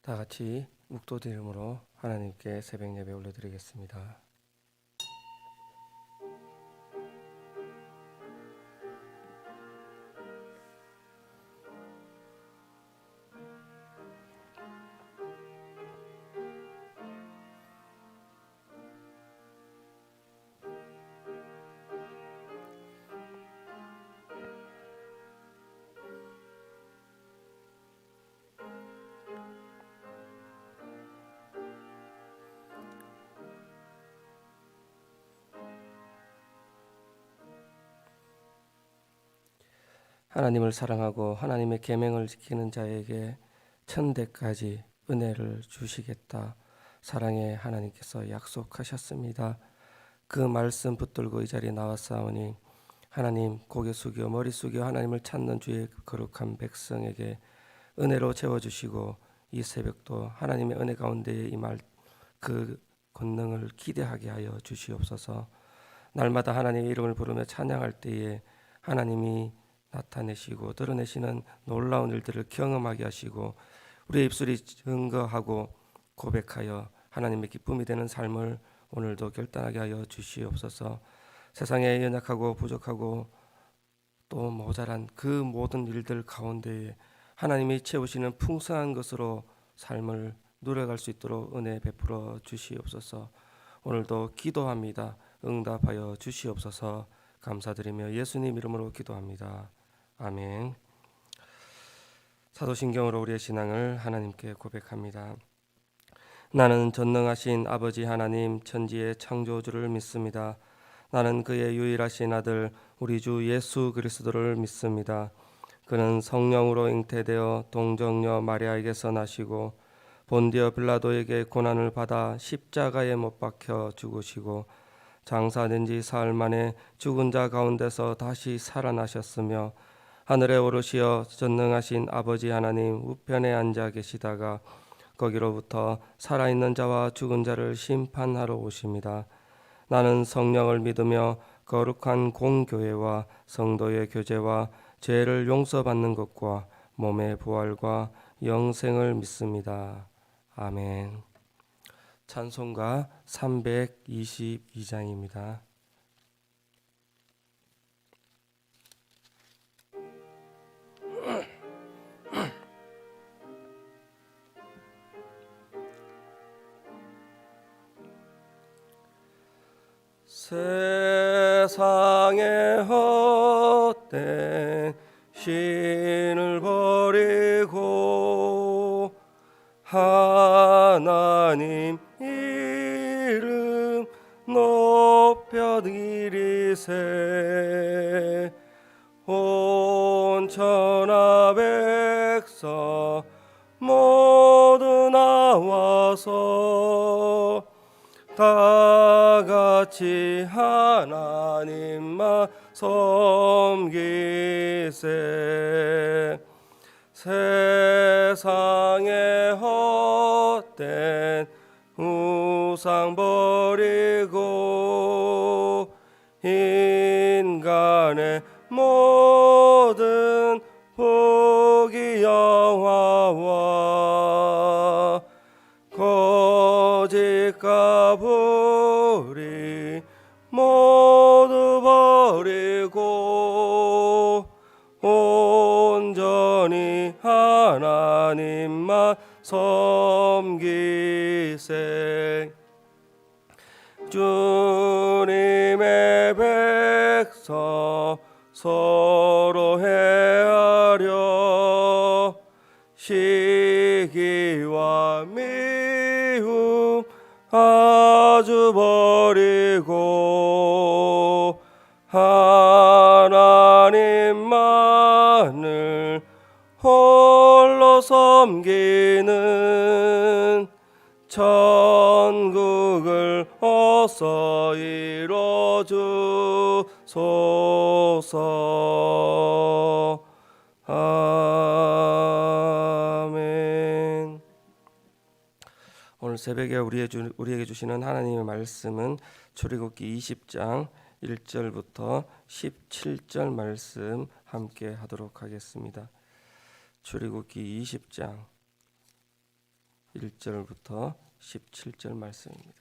다 같이 묵도드림으로 하나님께 새벽 예배 올려드리겠습니다. 하나님을 사랑하고 하나님의 계명을 지키는 자에게 천대까지 은혜를 주시겠다. 사랑의 하나님께서 약속하셨습니다. 그 말씀 붙들고 이 자리에 나왔사오니 하나님 고개 숙여 머리 숙여 하나님을 찾는 주의 거룩한 백성에게 은혜로 채워주시고 이 새벽도 하나님의 은혜 가운데에 임할 그 권능을 기대하게 하여 주시옵소서. 날마다 하나님의 이름을 부르며 찬양할 때에 하나님이 나타내시고 드러내시는 놀라운 일들을 경험하게 하시고 우리의 입술이 증거하고 고백하여 하나님의 기쁨이 되는 삶을 오늘도 결단하게 하여 주시옵소서. 세상에 연약하고 부족하고 또 모자란 그 모든 일들 가운데에 하나님이 채우시는 풍성한 것으로 삶을 누려갈 수 있도록 은혜 베풀어 주시옵소서. 오늘도 기도합니다. 응답하여 주시옵소서. 감사드리며 예수님 이름으로 기도합니다. 아멘. 사도신경으로 우리의 신앙을 하나님께 고백합니다. 나는 전능하신 아버지 하나님 천지의 창조주를 믿습니다. 나는 그의 유일하신 아들 우리 주 예수 그리스도를 믿습니다. 그는 성령으로 잉태되어 동정녀 마리아에게서 나시고 본디어 빌라도에게 고난을 받아 십자가에 못 박혀 죽으시고 장사된 지 사흘 만에 죽은 자 가운데서 다시 살아나셨으며 하늘에 오르시어 전능하신 아버지 하나님 우편에 앉아 계시다가 거기로부터 살아있는 자와 죽은 자를 심판하러 오십니다. 나는 성령을 믿으며 거룩한 공교회와 성도의 교제와 죄를 용서받는 것과 몸의 부활과 영생을 믿습니다. 아멘. 찬송가 322장입니다. 세상의 헛된 신을 버리고 하나님 이름 높여드리세. 온 천하 백성 모두 나와서 다같이 하나님만 섬기세. 세상의 헛된 우상 버리고 인간의 모든 포기 영화와 거짓과 불의 모두 버리고 온전히 하나님만 섬기세. 주님의 백성 서로 헤아려 시기와 미움 아주 버리고 하나님만을 홀로 섬기는 천국을 어서 이뤄주소서. 아멘. 오늘 새벽에 우리에게 주시는 하나님의 말씀은 출애굽기 20장 1절부터 17절 말씀 함께 하도록 하겠습니다. 출애굽기 20장 1절부터 17절 말씀입니다.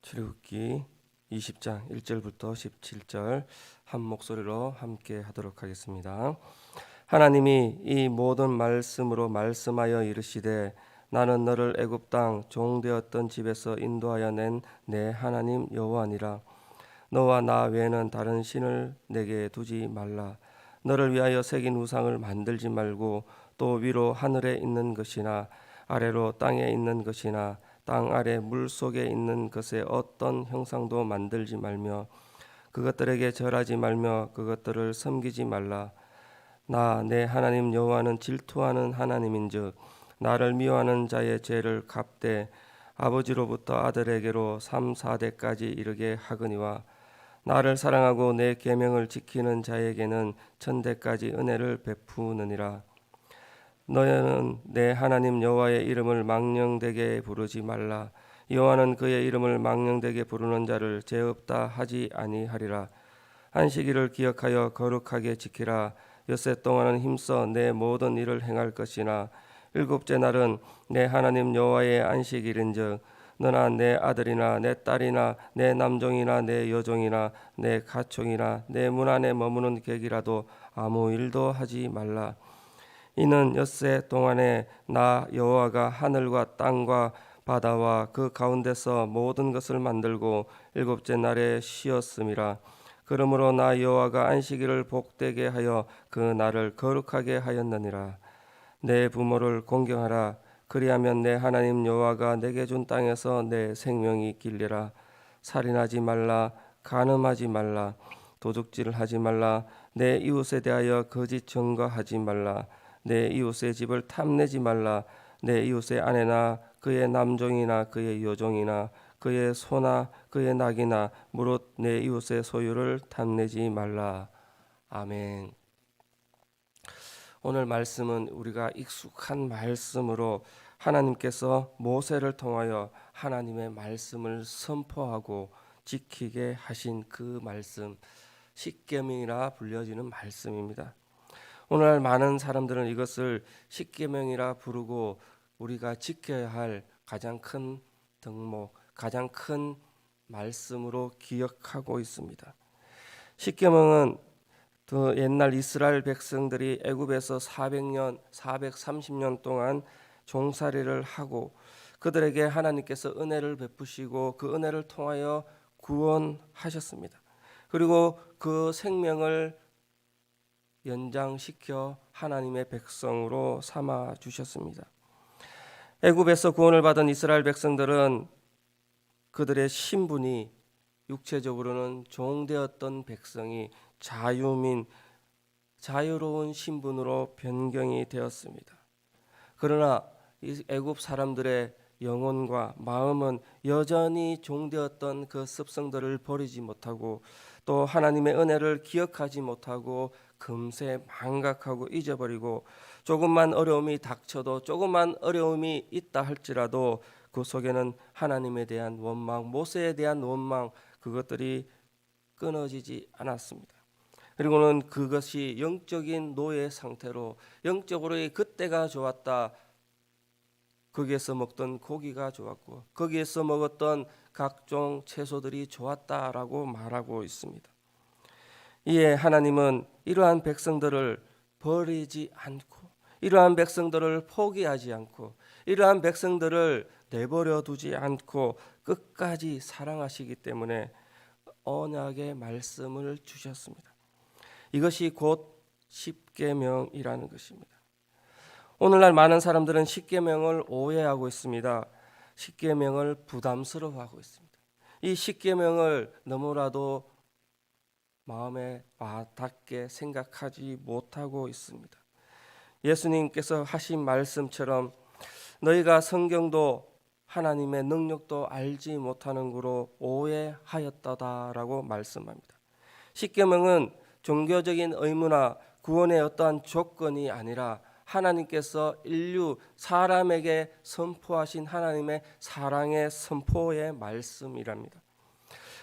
출애굽기 20장 1절부터 17절 한 목소리로 함께 하도록 하겠습니다. 하나님이 이 모든 말씀으로 말씀하여 이르시되 나는 너를 애굽 땅 종되었던 집에서 인도하여 낸 내 하나님 여호와니라. 너와 나 외에는 다른 신을 내게 두지 말라. 너를 위하여 새긴 우상을 만들지 말고 또 위로 하늘에 있는 것이나 아래로 땅에 있는 것이나 땅 아래 물 속에 있는 것에 어떤 형상도 만들지 말며 그것들에게 절하지 말며 그것들을 섬기지 말라. 나 내 하나님 여호와는 질투하는 하나님인즉 나를 미워하는 자의 죄를 갚되 아버지로부터 아들에게로 3, 4대까지 이르게 하거니와 나를 사랑하고 내 계명을 지키는 자에게는 천대까지 은혜를 베푸느니라. 너희는 내 하나님 여호와의 이름을 망령되게 부르지 말라. 여호와는 그의 이름을 망령되게 부르는 자를 죄 없다 하지 아니하리라. 안식일을 기억하여 거룩하게 지키라. 엿새 동안은 힘써 내 모든 일을 행할 것이나 일곱째 날은 내 하나님 여호와의 안식일인즉 너나 내 아들이나 내 딸이나 내 남종이나 내 여종이나 내 가축이나 내 문 안에 머무는 객이라도 아무 일도 하지 말라. 이는 엿새 동안에 나 여호와가 하늘과 땅과 바다와 그 가운데서 모든 것을 만들고 일곱째 날에 쉬었음이라. 그러므로 나 여호와가 안식일을 복되게 하여 그 날을 거룩하게 하였느니라. 내 부모를 공경하라. 그리하면 내 하나님 여호와가 내게 준 땅에서 내 생명이 길리라. 살인하지 말라. 간음하지 말라. 도둑질을 하지 말라. 내 이웃에 대하여 거짓 증거하지 말라. 내 이웃의 집을 탐내지 말라. 내 이웃의 아내나 그의 남종이나 그의 여종이나 그의 소나 그의 낙이나 무릇 내 이웃의 소유를 탐내지 말라. 아멘. 오늘 말씀은 우리가 익숙한 말씀으로 하나님께서 모세를 통하여 하나님의 말씀을 선포하고 지키게 하신 그 말씀, 십계명이라 불려지는 말씀입니다. 오늘날 많은 사람들은 이것을 십계명이라 부르고 우리가 지켜야 할 가장 큰 덕목, 가장 큰 말씀으로 기억하고 있습니다. 십계명은 그 옛날 이스라엘 백성들이 애굽에서 430년 동안 종살이를 하고 그들에게 하나님께서 은혜를 베푸시고 그 은혜를 통하여 구원하셨습니다. 그리고 그 생명을 연장시켜 하나님의 백성으로 삼아 주셨습니다. 애굽에서 구원을 받은 이스라엘 백성들은 그들의 신분이 육체적으로는 종되었던 백성이 자유민, 자유로운 신분으로 변경이 되었습니다. 그러나 이 애굽 사람들의 영혼과 마음은 여전히 종되었던 그 습성들을 버리지 못하고 또 하나님의 은혜를 기억하지 못하고 금세 망각하고 잊어버리고 조금만 어려움이 닥쳐도 조금만 어려움이 있다 할지라도 그 속에는 하나님에 대한 원망, 모세에 대한 원망, 그것들이 끊어지지 않았습니다. 그리고는 그것이 영적인 노예 상태로 영적으로의 그때가 좋았다. 거기에서 먹던 고기가 좋았고 거기에서 먹었던 각종 채소들이 좋았다라고 말하고 있습니다. 이에 하나님은 이러한 백성들을 버리지 않고 이러한 백성들을 포기하지 않고 이러한 백성들을 내버려 두지 않고 끝까지 사랑하시기 때문에 언약의 말씀을 주셨습니다. 이것이 곧 십계명이라는 것입니다. 오늘날 많은 사람들은 십계명을 오해하고 있습니다. 십계명을 부담스러워하고 있습니다. 이 십계명을 너무나도 마음에 와닿게 생각하지 못하고 있습니다. 예수님께서 하신 말씀처럼 너희가 성경도 하나님의 능력도 알지 못하는 거로 오해하였다라고 말씀합니다. 십계명은 종교적인 의무나 구원의 어떠한 조건이 아니라 하나님께서 인류 사람에게 선포하신 하나님의 사랑의 선포의 말씀이랍니다.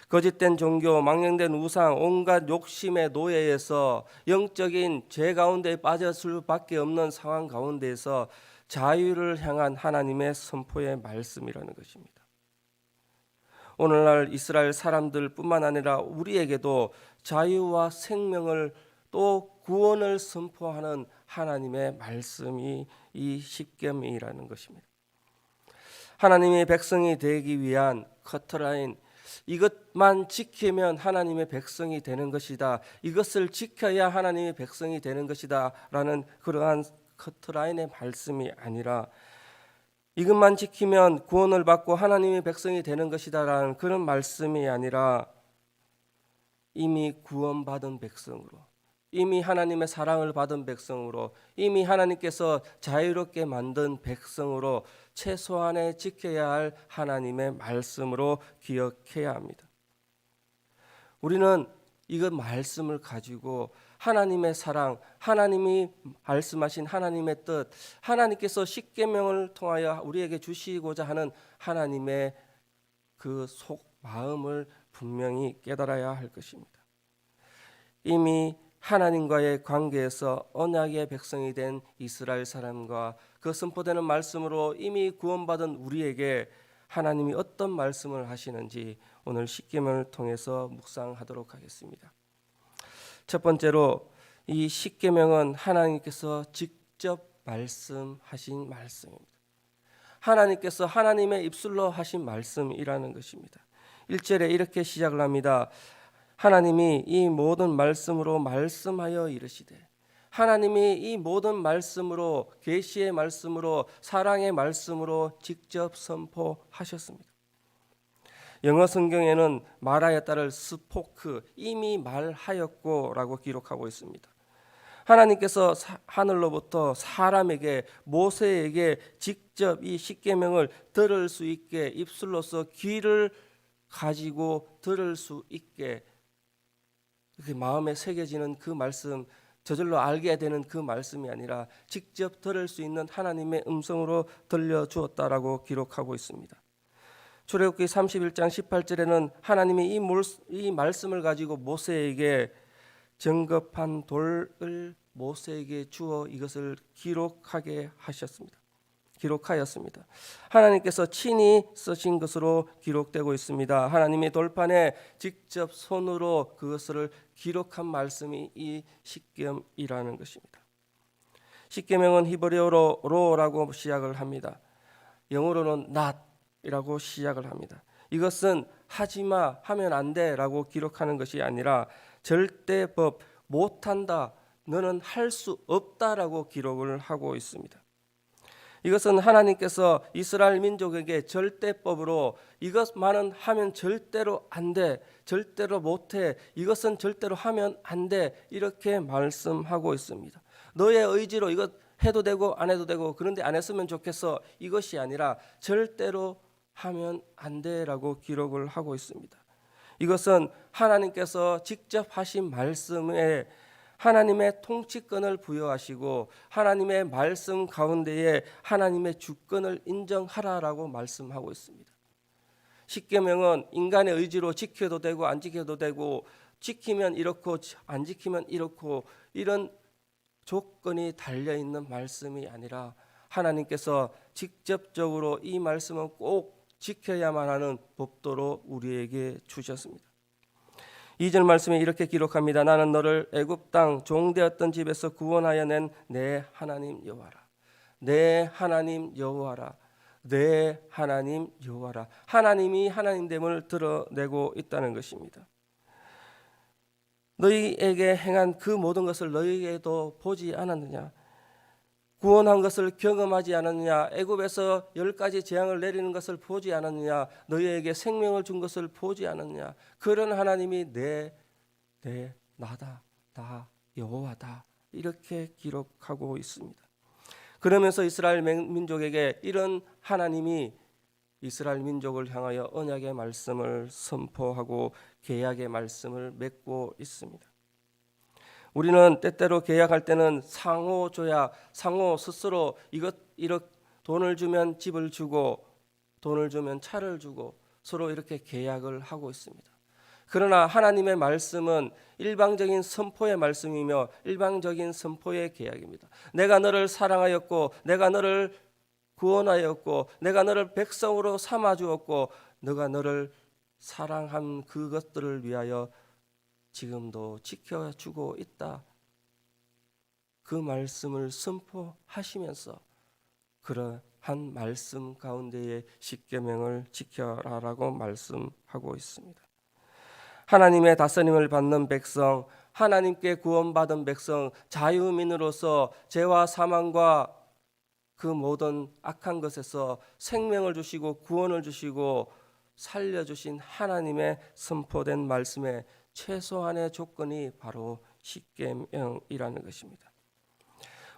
거짓된 종교, 망령된 우상, 온갖 욕심의 노예에서 영적인 죄 가운데 빠질 수밖에 없는 상황 가운데에서 자유를 향한 하나님의 선포의 말씀이라는 것입니다. 오늘날 이스라엘 사람들뿐만 아니라 우리에게도 자유와 생명을 또 구원을 선포하는 하나님의 말씀이 이 십계명이라는 것입니다. 하나님의 백성이 되기 위한 커트라인, 이것만 지키면 하나님의 백성이 되는 것이다, 이것을 지켜야 하나님의 백성이 되는 것이다 라는 그러한 커트라인의 말씀이 아니라 이것만 지키면 구원을 받고 하나님의 백성이 되는 것이다 라는 그런 말씀이 아니라 이미 구원받은 백성으로, 이미 하나님의 사랑을 받은 백성으로, 이미 하나님께서 자유롭게 만든 백성으로 최소한에 지켜야 할 하나님의 말씀으로 기억해야 합니다. 우리는 이거 말씀을 가지고 하나님의 사랑, 하나님이 말씀하신 하나님의 뜻, 하나님께서 십계명을 통하여 우리에게 주시고자 하는 하나님의 그 속 마음을 분명히 깨달아야 할 것입니다. 이미 하나님과의 관계에서 언약의 백성이 된 이스라엘 사람과 그 선포되는 말씀으로 이미 구원받은 우리에게 하나님이 어떤 말씀을 하시는지 오늘 십계명을 통해서 묵상하도록 하겠습니다. 첫 번째로 이 십계명은 하나님께서 직접 말씀하신 말씀입니다. 하나님께서 하나님의 입술로 하신 말씀이라는 것입니다. 1절에 이렇게 시작을 합니다. 하나님이 이 모든 말씀으로 말씀하여 이르시되, 하나님이 이 모든 말씀으로, 계시의 말씀으로, 사랑의 말씀으로 직접 선포하셨습니다. 영어 성경에는 말하였다를 스포크, 이미 말하였고 라고 기록하고 있습니다. 하나님께서 하늘로부터 사람에게, 모세에게 직접 이 십계명을 들을 수 있게, 입술로서 귀를 가지고 들을 수 있게 이렇게 마음에 새겨지는 그 말씀, 저절로 알게 되는 그 말씀이 아니라 직접 들을 수 있는 하나님의 음성으로 들려주었다라고 기록하고 있습니다. 출애굽기 31장 18절에는 하나님이 이 말씀을 가지고 모세에게 정급한 돌을 모세에게 주어 이것을 기록하였습니다. 하나님께서 친히 쓰신 것으로 기록되고 있습니다. 하나님이 돌판에 직접 손으로 그것을 기록한 말씀이 이 십계명이라는 것입니다. 십계명은 히브리어로 로라고 시작을 합니다. 영어로는 not이라고 시작을 합니다. 이것은 하지마, 하면 안 돼라고 기록하는 것이 아니라 절대법, 못한다, 너는 할 수 없다라고 기록을 하고 있습니다. 이것은 하나님께서 이스라엘 민족에게 절대법으로 이것만은 하면 절대로 안 돼, 절대로 못해, 이것은 절대로 하면 안 돼, 이렇게 말씀하고 있습니다. 너의 의지로 이것 해도 되고 안 해도 되고, 그런데 안 했으면 좋겠어, 이것이 아니라 절대로 하면 안 돼라고 기록을 하고 있습니다. 이것은 하나님께서 직접 하신 말씀에 하나님의 통치권을 부여하시고 하나님의 말씀 가운데에 하나님의 주권을 인정하라라고 말씀하고 있습니다. 십계명은 인간의 의지로 지켜도 되고 안 지켜도 되고, 지키면 이렇고 안 지키면 이렇고, 이런 조건이 달려있는 말씀이 아니라 하나님께서 직접적으로 이 말씀은 꼭 지켜야만 하는 법도로 우리에게 주셨습니다. 2절 말씀에 이렇게 기록합니다. 나는 너를 애굽 땅 종되었던 집에서 구원하여 낸 내 하나님 여호와라. 내 하나님 여호와라. 내 하나님 여호와라. 하나님이 하나님됨을 드러내고 있다는 것입니다. 너희에게 행한 그 모든 것을 너희에게도 보지 않았느냐? 구원한 것을 경험하지 않았느냐? 애굽에서 10가지 재앙을 내리는 것을 보지 않았느냐? 너희에게 생명을 준 것을 보지 않았느냐? 그런 하나님이 나다, 나 여호와다, 이렇게 기록하고 있습니다. 그러면서 이스라엘 민족에게 이런 하나님이 이스라엘 민족을 향하여 언약의 말씀을 선포하고 계약의 말씀을 맺고 있습니다. 우리는 때때로 계약할 때는 상호 조약, 상호 스스로 돈을 주면 집을 주고 돈을 주면 차를 주고 서로 이렇게 계약을 하고 있습니다. 그러나 하나님의 말씀은 일방적인 선포의 말씀이며 일방적인 선포의 계약입니다. 내가 너를 사랑하였고 내가 너를 구원하였고 내가 너를 백성으로 삼아 주었고 너가 너를 사랑한 그것들을 위하여 지금도 지켜주고 있다. 그 말씀을 선포하시면서 그러한 말씀 가운데에 십계명을 지켜라라고 말씀하고 있습니다. 하나님의 다스림을 받는 백성, 하나님께 구원받은 백성, 자유민으로서 죄와 사망과 그 모든 악한 것에서 생명을 주시고 구원을 주시고 살려주신 하나님의 선포된 말씀의 최소한의 조건이 바로 십계명이라는 것입니다.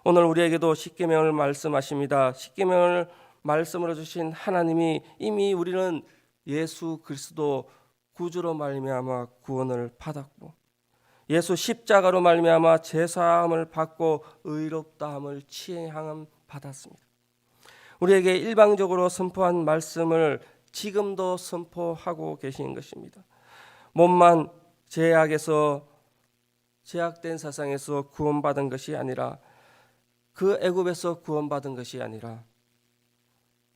오늘 우리에게도 십계명을 말씀하십니다. 십계명을 말씀으로 주신 하나님이 이미 우리는 예수 그리스도 구주로 말미암아 구원을 받았고 예수 십자가로 말미암아 제사함을 받고 의롭다함을 취함 받았습니다. 우리에게 일방적으로 선포한 말씀을 지금도 선포하고 계신 것입니다. 몸만 죄악에서 죄악된 세상에서 구원받은 것이 아니라 그 애굽에서 구원받은 것이 아니라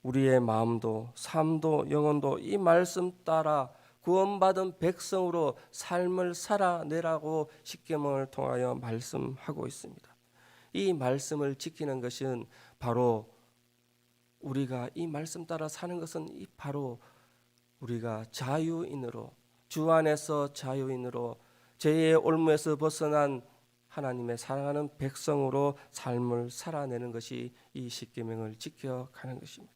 우리의 마음도 삶도 영혼도 이 말씀 따라 구원받은 백성으로 삶을 살아내라고 십계명을 통하여 말씀하고 있습니다. 이 말씀을 지키는 것은 바로 우리가 이 말씀 따라 사는 것은 바로 우리가 자유인으로 주 안에서 자유인으로 죄의 올무에서 벗어난 하나님의 사랑하는 백성으로 삶을 살아내는 것이 이 십계명을 지켜가는 것입니다.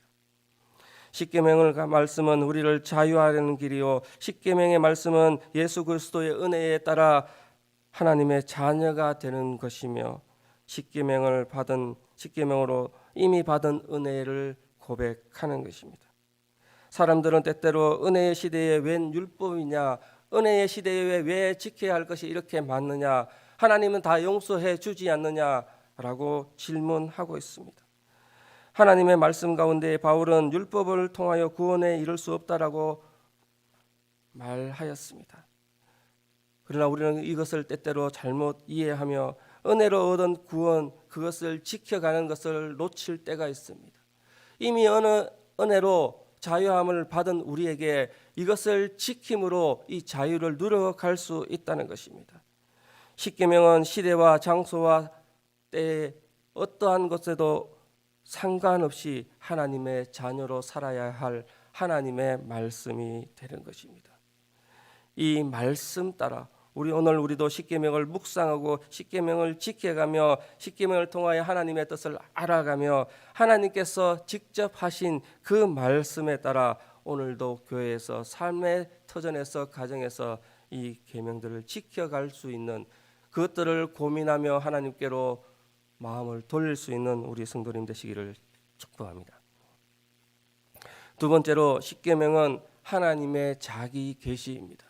십계명의 말씀은 우리를 자유하려는 길이요 십계명의 말씀은 예수 그리스도의 은혜에 따라 하나님의 자녀가 되는 것이며 십계명으로 이미 받은 은혜를 고백하는 것입니다. 사람들은 때때로 은혜의 시대에 웬 율법이냐, 은혜의 시대에 왜 지켜야 할 것이 이렇게 많느냐, 하나님은 다 용서해 주지 않느냐라고 질문하고 있습니다. 하나님의 말씀 가운데 바울은 율법을 통하여 구원에 이를 수 없다라고 말하였습니다. 그러나 우리는 이것을 때때로 잘못 이해하며 은혜로 얻은 구원 그것을 지켜가는 것을 놓칠 때가 있습니다. 이미 은혜로 자유함을 받은 우리에게 이것을 지킴으로 이 자유를 누려갈 수 있다는 것입니다. 십계명은 시대와 장소와 때에 어떠한 것에도 상관없이 하나님의 자녀로 살아야 할 하나님의 말씀이 되는 것입니다. 이 말씀 따라 우리도 십계명을 묵상하고 십계명을 지켜가며 십계명을 통하여 하나님의 뜻을 알아가며 하나님께서 직접 하신 그 말씀에 따라 오늘도 교회에서 삶의 터전에서 가정에서 이 계명들을 지켜갈 수 있는 그것들을 고민하며 하나님께로 마음을 돌릴 수 있는 우리 성도님 되시기를 축복합니다. 두 번째로 십계명은 하나님의 자기 계시입니다.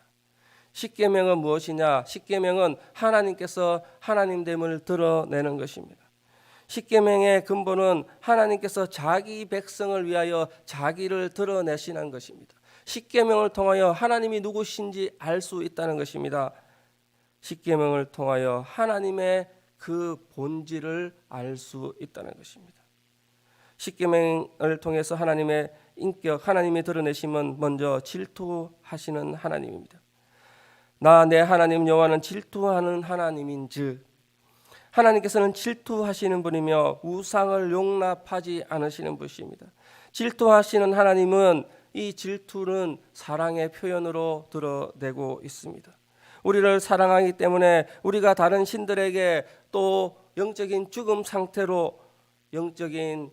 십계명은 무엇이냐? 십계명은 하나님께서 하나님됨을 드러내는 것입니다. 십계명의 근본은 하나님께서 자기 백성을 위하여 자기를 드러내시는 것입니다. 십계명을 통하여 하나님이 누구신지 알 수 있다는 것입니다. 십계명을 통하여 하나님의 그 본질을 알 수 있다는 것입니다. 십계명을 통해서 하나님의 인격, 하나님이 드러내심은 먼저 질투하시는 하나님입니다. 나 내 하나님 여호와는 질투하는 하나님인즉 하나님께서는 질투하시는 분이며 우상을 용납하지 않으시는 분이십니다. 질투하시는 하나님은 이 질투는 사랑의 표현으로 드러내고 있습니다. 우리를 사랑하기 때문에 우리가 다른 신들에게 또 영적인 죽음 상태로 영적인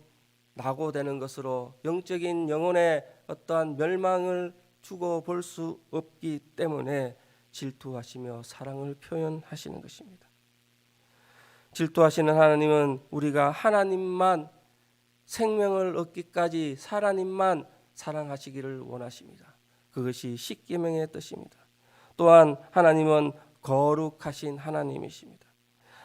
낙오되는 것으로 영적인 영혼의 어떠한 멸망을 주고 볼 수 없기 때문에 질투하시며 사랑을 표현하시는 것입니다. 질투하시는 하나님은 우리가 하나님만 생명을 얻기까지 하나님만 사랑하시기를 원하십니다. 그것이 십계명의 뜻입니다. 또한 하나님은 거룩하신 하나님이십니다.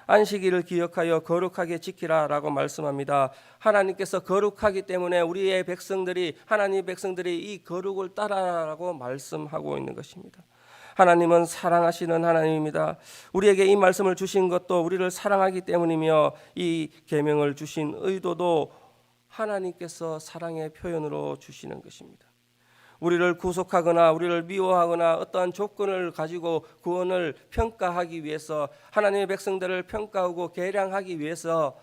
안식일을 기억하여 거룩하게 지키라라고 말씀합니다. 하나님께서 거룩하기 때문에 우리의 백성들이 하나님의 백성들이 이 거룩을 따라라고 말씀하고 있는 것입니다. 하나님은 사랑하시는 하나님입니다. 우리에게 이 말씀을 주신 것도 우리를 사랑하기 때문이며 이 계명을 주신 의도도 하나님께서 사랑의 표현으로 주시는 것입니다. 우리를 구속하거나 우리를 미워하거나 어떠한 조건을 가지고 구원을 평가하기 위해서, 하나님의 백성들을 평가하고 계량하기 위해서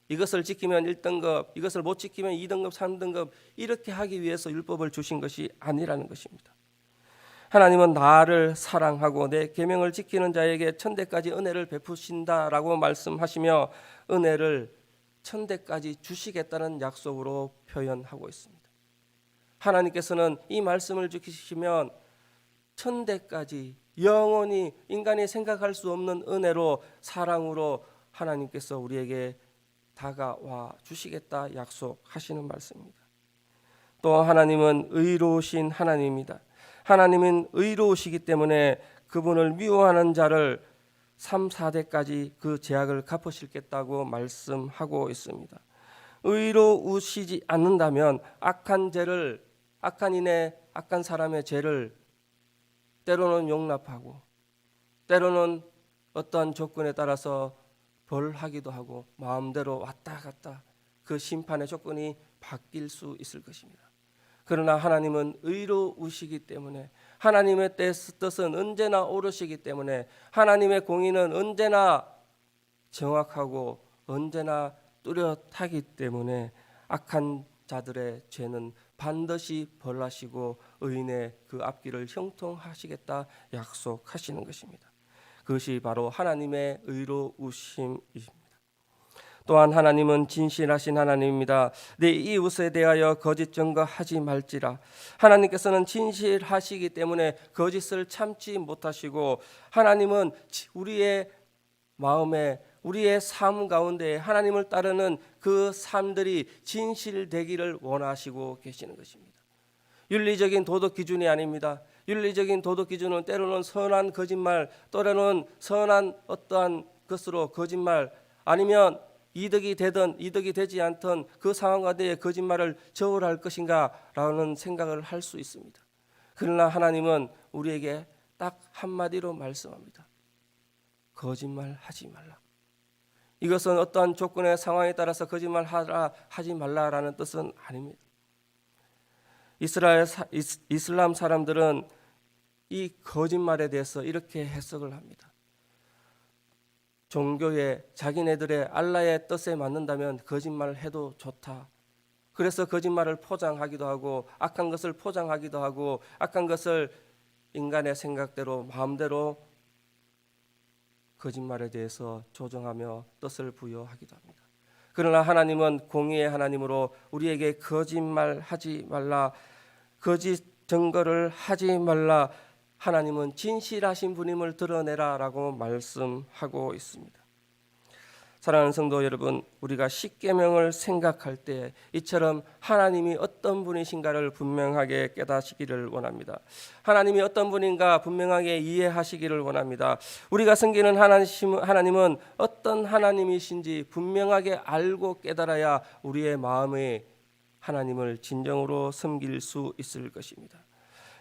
이것을 지키면 1등급, 이것을 못 지키면 2등급, 3등급 이렇게 하기 위해서 율법을 주신 것이 아니라는 것입니다. 하나님은 나를 사랑하고 내 계명을 지키는 자에게 천대까지 은혜를 베푸신다라고 말씀하시며 은혜를 천대까지 주시겠다는 약속으로 표현하고 있습니다. 하나님께서는 이 말씀을 지키시면 천대까지 영원히 인간이 생각할 수 없는 은혜로, 사랑으로 하나님께서 우리에게 다가와 주시겠다 약속하시는 말씀입니다. 또 하나님은 의로우신 하나님입니다. 하나님은 의로우시기 때문에 그분을 미워하는 자를 3, 4대까지 그 죄악을 갚으시겠다고 말씀하고 있습니다. 의로우시지 않는다면 악한 사람의 죄를 때로는 용납하고 때로는 어떠한 조건에 따라서 벌하기도 하고 마음대로 왔다 갔다 그 심판의 조건이 바뀔 수 있을 것입니다. 그러나 하나님은 의로우시기 때문에, 하나님의 뜻은 언제나 옳으시기 때문에, 하나님의 공의는 언제나 정확하고 언제나 뚜렷하기 때문에 악한 자들의 죄는 반드시 벌하시고 의인의 그 앞길을 형통하시겠다 약속하시는 것입니다. 그것이 바로 하나님의 의로우심입니다. 또한 하나님은 진실하신 하나님입니다. 내 이웃에 대하여 거짓 증거하지 말지라. 하나님께서는 진실하시기 때문에 거짓을 참지 못하시고, 하나님은 우리의 마음에, 우리의 삶 가운데 하나님을 따르는 그 삶들이 진실되기를 원하시고 계시는 것입니다. 윤리적인 도덕 기준이 아닙니다. 윤리적인 도덕 기준은 때로는 선한 거짓말, 때로는 선한 어떠한 것으로 거짓말, 아니면 이득이 되든 이득이 되지 않든 그 상황 가운데 거짓말을 저울할 것인가 라는 생각을 할 수 있습니다. 그러나 하나님은 우리에게 딱 한마디로 말씀합니다. 거짓말하지 말라. 이것은 어떠한 조건의 상황에 따라서 거짓말하라 하지 말라라는 뜻은 아닙니다. 이슬람 사람들은 이 거짓말에 대해서 이렇게 해석을 합니다. 종교에 자기네들의 알라의 뜻에 맞는다면 거짓말을 해도 좋다. 그래서 거짓말을 포장하기도 하고 악한 것을 포장하기도 하고 악한 것을 인간의 생각대로 마음대로 거짓말에 대해서 조정하며 뜻을 부여하기도 합니다. 그러나 하나님은 공의의 하나님으로 우리에게 거짓말하지 말라, 거짓 증거를 하지 말라, 하나님은 진실하신 분임을 드러내라라고 말씀하고 있습니다. 사랑하는 성도 여러분, 우리가 십계명을 생각할 때 이처럼 하나님이 어떤 분이신가를 분명하게 깨닫시기를 원합니다. 하나님이 어떤 분인가 분명하게 이해하시기를 원합니다. 우리가 섬기는 하나님은 어떤 하나님이신지 분명하게 알고 깨달아야 우리의 마음에 하나님을 진정으로 섬길 수 있을 것입니다.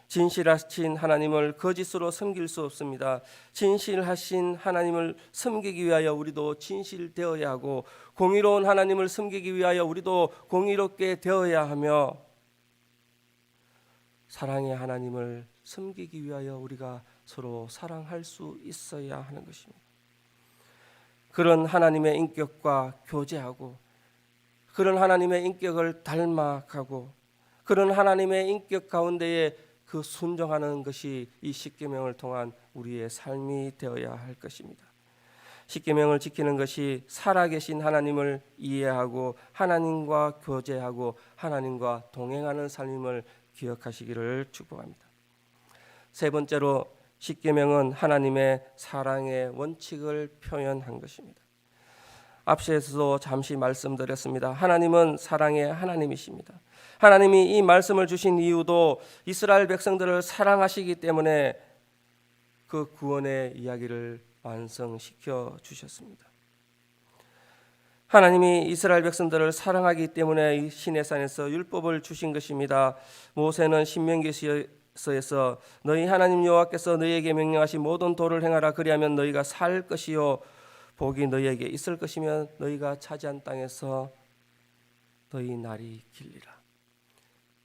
진실하신 하나님을 거짓으로 섬길 수 없습니다. 진실하신 하나님을 섬기기 위하여 우리도 진실되어야 하고, 공의로운 하나님을 섬기기 위하여 우리도 공의롭게 되어야 하며, 사랑의 하나님을 섬기기 위하여 우리가 서로 사랑할 수 있어야 하는 것입니다. 그런 하나님의 인격과 교제하고, 그런 하나님의 인격을 닮아가고, 그런 하나님의 인격 가운데에 그 순종하는 것이 이 십계명을 통한 우리의 삶이 되어야 할 것입니다. 십계명을 지키는 것이 살아계신 하나님을 이해하고 하나님과 교제하고 하나님과 동행하는 삶임을 기억하시기를 축복합니다. 세 번째로 십계명은 하나님의 사랑의 원칙을 표현한 것입니다. 앞서서도 잠시 말씀드렸습니다. 하나님은 사랑의 하나님이십니다. 하나님이 이 말씀을 주신 이유도 이스라엘 백성들을 사랑하시기 때문에 그 구원의 이야기를 완성시켜 주셨습니다. 하나님이 이스라엘 백성들을 사랑하기 때문에 이 시내산에서 율법을 주신 것입니다. 모세는 신명기에서 에서 너희 하나님 여호와께서 너희에게 명령하신 모든 도를 행하라. 그리하면 너희가 살 것이요 복이 너희에게 있을 것이며 너희가 차지한 땅에서 너희 날이 길리라.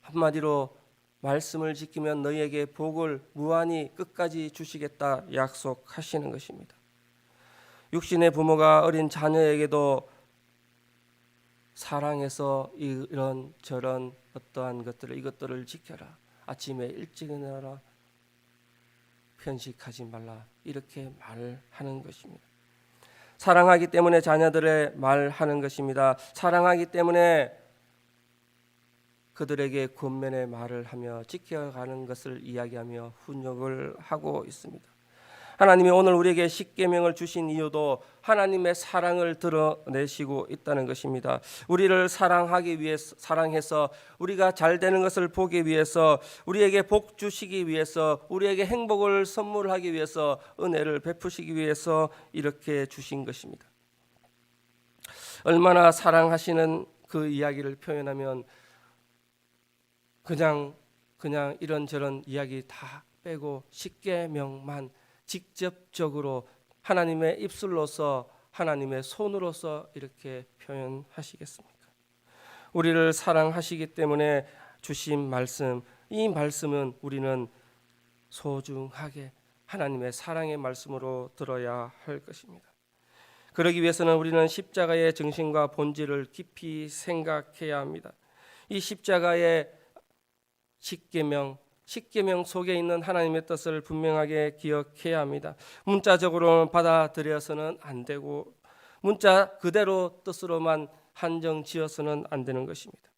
한마디로 말씀을 지키면 너희에게 복을 무한히 끝까지 주시겠다 약속하시는 것입니다. 육신의 부모가 어린 자녀에게도 사랑해서 이런 저런 어떠한 것들을 이것들을 지켜라. 아침에 일찍 일어나라. 편식하지 말라. 이렇게 말하는 것입니다. 사랑하기 때문에 자녀들의 말하는 것입니다. 사랑하기 때문에 그들에게 권면의 말을 하며 지켜가는 것을 이야기하며 훈육을 하고 있습니다. 하나님이 오늘 우리에게 십계명을 주신 이유도 하나님의 사랑을 드러내시고 있다는 것입니다. 우리를 사랑하기 위해서, 사랑해서 우리가 잘 되는 것을 보기 위해서, 우리에게 복 주시기 위해서, 우리에게 행복을 선물하기 위해서, 은혜를 베푸시기 위해서 이렇게 주신 것입니다. 얼마나 사랑하시는 그 이야기를 표현하면 그냥 이런저런 이야기 다 빼고 십계명만 직접적으로 하나님의 입술로서 하나님의 손으로서 이렇게 표현하시겠습니까? 우리를 사랑하시기 때문에 주신 말씀, 이 말씀은 우리는 소중하게 하나님의 사랑의 말씀으로 들어야 할 것입니다. 그러기 위해서는 우리는 십자가의 정신과 본질을 깊이 생각해야 합니다. 이 십자가의 십계명 속에 있는 하나님의 뜻을 분명하게 기억해야 합니다. 문자적으로 받아들여서는 안 되고 문자 그대로 뜻으로만 한정 지어서는 안 되는 것입니다.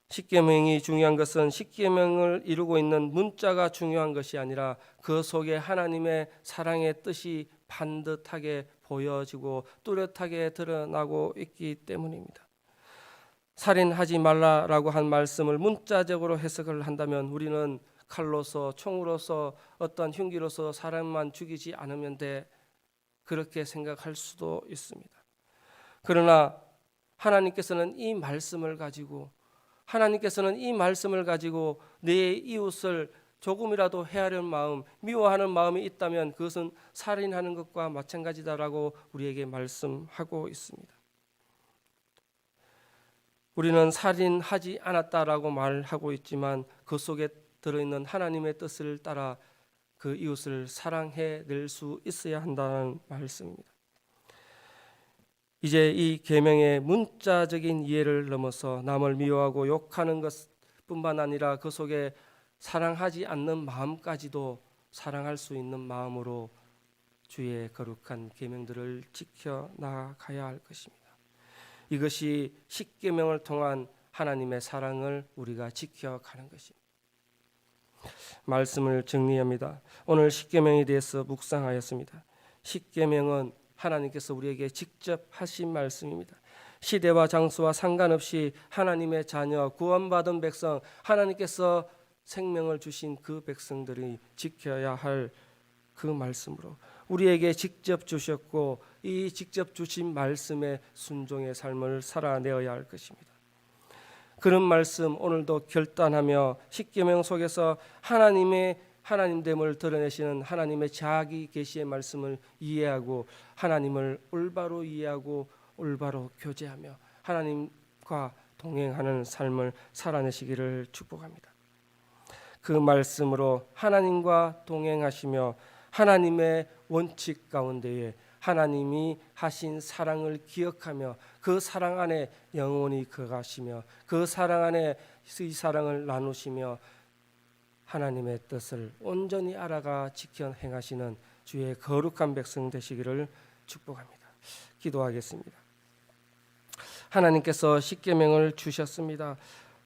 십계명이 중요한 것은 십계명을 이루고 있는 문자가 중요한 것이 아니라 그 속에 하나님의 사랑의 뜻이 반듯하게 보여지고 뚜렷하게 드러나고 있기 때문입니다. 살인하지 말라라고 한 말씀을 문자적으로 해석을 한다면 우리는 칼로서 총으로서 어떤 흉기로서 사람만 죽이지 않으면 돼 그렇게 생각할 수도 있습니다. 그러나 하나님께서는 이 말씀을 가지고 내 이웃을 조금이라도 해하려는 마음, 미워하는 마음이 있다면 그것은 살인하는 것과 마찬가지다라고 우리에게 말씀하고 있습니다. 우리는 살인하지 않았다라고 말하고 있지만 그 속에 들어있는 하나님의 뜻을 따라 그 이웃을 사랑해낼 수 있어야 한다는 말씀입니다. 이제 이 계명의 문자적인 이해를 넘어서 남을 미워하고 욕하는 것뿐만 아니라 그 속에 사랑하지 않는 마음까지도 사랑할 수 있는 마음으로 주의 거룩한 계명들을 지켜 나가야 할 것입니다. 이것이 십계명을 통한 하나님의 사랑을 우리가 지켜가는 것입니다. 말씀을 정리합니다. 오늘 십계명에 대해서 묵상하였습니다. 십계명은 하나님께서 우리에게 직접 하신 말씀입니다. 시대와 장소와 상관없이 하나님의 자녀, 구원받은 백성, 하나님께서 생명을 주신 그 백성들이 지켜야 할 그 말씀으로 우리에게 직접 주셨고 이 직접 주신 말씀에 순종의 삶을 살아내어야 할 것입니다. 그런 말씀 오늘도 결단하며 십계명 속에서 하나님의 하나님됨을 드러내시는 하나님의 자기 계시의 말씀을 이해하고 하나님을 올바로 이해하고 올바로 교제하며 하나님과 동행하는 삶을 살아내시기를 축복합니다. 그 말씀으로 하나님과 동행하시며 하나님의 원칙 가운데에 하나님이 하신 사랑을 기억하며 그 사랑 안에 영원히 거하시며 그 사랑 안에 이 사랑을 나누시며 하나님의 뜻을 온전히 알아가 지켜 행하시는 주의 거룩한 백성 되시기를 축복합니다. 기도하겠습니다. 하나님께서 십계명을 주셨습니다.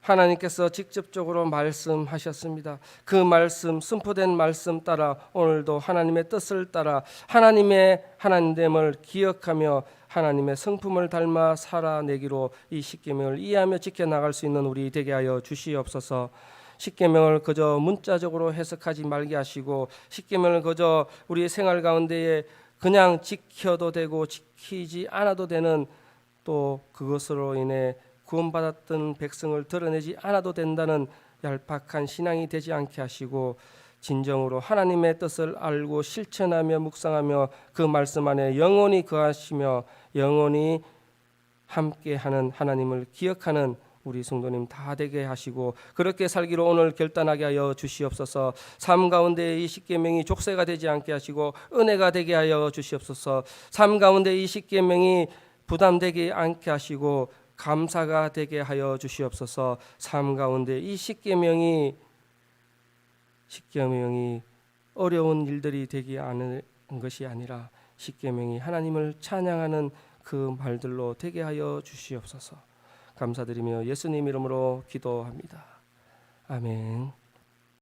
하나님께서 직접적으로 말씀하셨습니다. 그 말씀, 선포된 말씀 따라 오늘도 하나님의 뜻을 따라 하나님의 하나님됨을 기억하며 하나님의 성품을 닮아 살아내기로 이 십계명을 이해하며 지켜나갈 수 있는 우리 되게 하여 주시옵소서. 십계명을 그저 문자적으로 해석하지 말게 하시고 십계명을 그저 우리의 생활 가운데에 그냥 지켜도 되고 지키지 않아도 되는 또 그것으로 인해 구원받았던 백성을 드러내지 않아도 된다는 얄팍한 신앙이 되지 않게 하시고 진정으로 하나님의 뜻을 알고 실천하며 묵상하며 그 말씀 안에 영원히 거하시며 영원히 함께하는 하나님을 기억하는 우리 성도님 다 되게 하시고 그렇게 살기로 오늘 결단하게 하여 주시옵소서. 삶 가운데 이 십계명이 족쇄가 되지 않게 하시고 은혜가 되게 하여 주시옵소서. 삶 가운데 이 십계명이 부담되지 않게 하시고 감사가 되게 하여 주시옵소서. 삶 가운데 이 십계명이 어려운 일들이 되지 않은 것이 아니라 십계명이 하나님을 찬양하는 그 말들로 되게 하여 주시옵소서. 감사드리며 예수님 이름으로 기도합니다. 아멘.